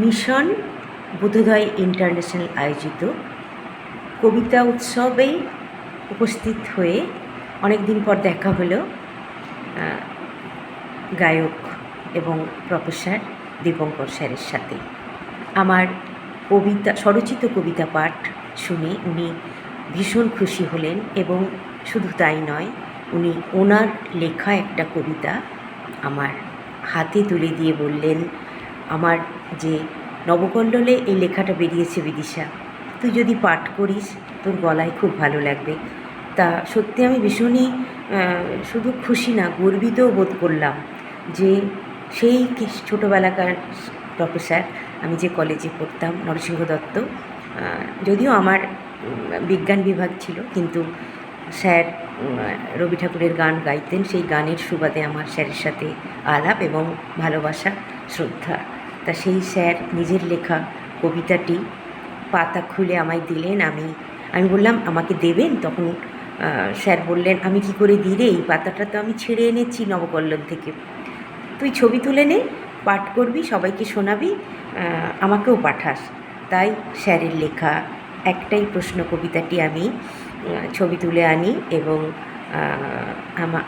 Mission বোধোদয় international আয়োজিত কবিতা উৎসবে উপস্থিত হয়ে অনেক দিন পর দেখা হলো গায়ক এবং প্রফেসর দীপঙ্কর স্যারের সাথে। আমার কবিতা স্বরচিত কবিতা পাঠ শুনে উনি ভীষণ খুশি হলেন এবং শুধু তাই নয়, উনি ওনার লেখা একটা কবিতা আমার হাতে তুলে দিয়ে বললেন, আমার যে নবকল্লোলে এই লেখাটা বেরিয়েছে বিদিশা, তুই যদি পাঠ করিস তোর গলায় খুব ভালো লাগবে। তা সত্যি আমি ভীষণই শুধু খুশি না, গর্বিতও বোধ করলাম যে সেই ছোটোবেলাকার প্রফেসর, আমি যে কলেজে পড়তাম নরসিংহ দত্ত, যদিও আমার বিজ্ঞান বিভাগ ছিল, কিন্তু স্যার রবি ঠাকুরের গান গাইতেন, সেই গানের সুবাদে আমার স্যারের সাথে আলাপ এবং ভালোবাসা, শ্রদ্ধা। তা সেই স্যার নিজের লেখা কবিতাটি পাতা খুলে আমায় দিলেন। আমি বললাম আমাকে দেবেন? তখন স্যার বললেন, আমি কি করে দিই রে, এই পাতাটা তো আমি ছেড়ে এনেছি নবকল্লোল থেকে, তুই ছবি তুলে নে, পাঠ করবি, সবাইকে শোনাবি, আমাকেও পাঠাস। তাই স্যারের লেখা একটাই প্রশ্ন কবিতাটি আমি ছবি তুলে আনি এবং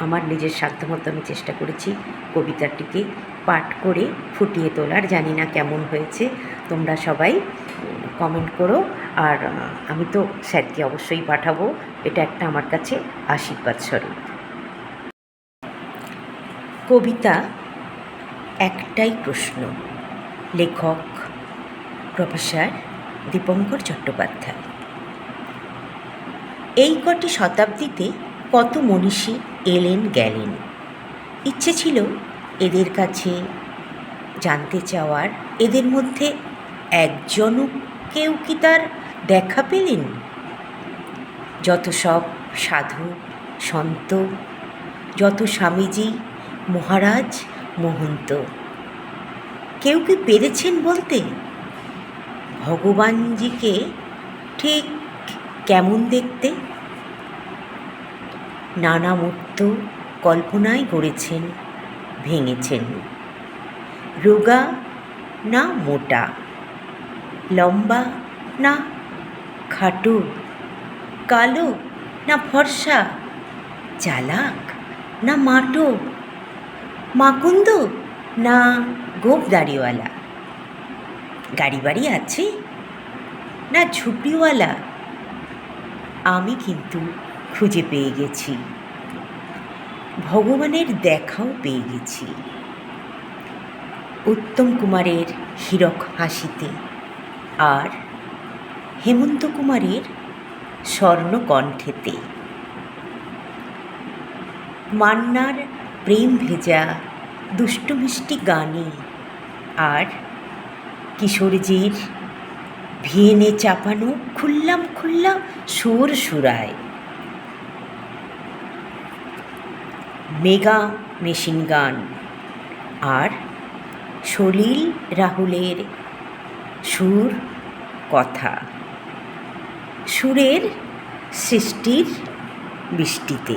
আমার নিজের সাধ্যমতো আমি চেষ্টা করেছি কবিতাটিকে পাঠ করে ফুটিয়ে তোলার। জানি না কেমন হয়েছে, তোমরা সবাই কমেন্ট করো। আর আমি তো স্যারকে অবশ্যই পাঠাবো, এটা একটা আমার কাছে আশীর্বাদ স্বরূপ। কবিতা একটাই প্রশ্ন, লেখক প্রফেসর দীপঙ্কর চট্টোপাধ্যায়। এই কটি শতাব্দীতে কত মনীষী এলেন গেলেন, ইচ্ছে ছিল এদের কাছে জানতে চাওয়ার, এদের মধ্যে একজনও কেউ কি তার দেখা পেলেন? যত সব সাধু সন্ত, যত স্বামীজি মহারাজ মহন্ত, কেউ কি পেরেছেন বলতে ভগবানজিকে ঠিক কেমন দেখতে? নানা মূর্ত কল্পনায় গড়েছেন, ভেঙেছেন। রোগা না মোটা, লম্বা না খাটো, কালো না ফর্সা, চালাক না মাটো, মাকুন্দ না গোপ দাড়িওয়ালা, গাড়ি বাড়ি আছে না ঝুপড়িওয়ালা। আমি কিন্তু খুঁজে পেয়ে গেছি, ভগবানের দেখাও পেয়ে গেছি। উত্তম কুমারের হীরক হাসিতে আর হেমন্ত কুমারের স্বর্ণকণ্ঠেতে, মান্নার প্রেম ভেজা দুষ্টু মিষ্টি গানে আর কিশোরজির ভিয়েনে চাপানো খুল্লাম খুল্লা সুর সুরায়। মেগা মেশিন গান আর সলিল রাহুলের সুর কথা, সুরের সৃষ্টির বৃষ্টিতে।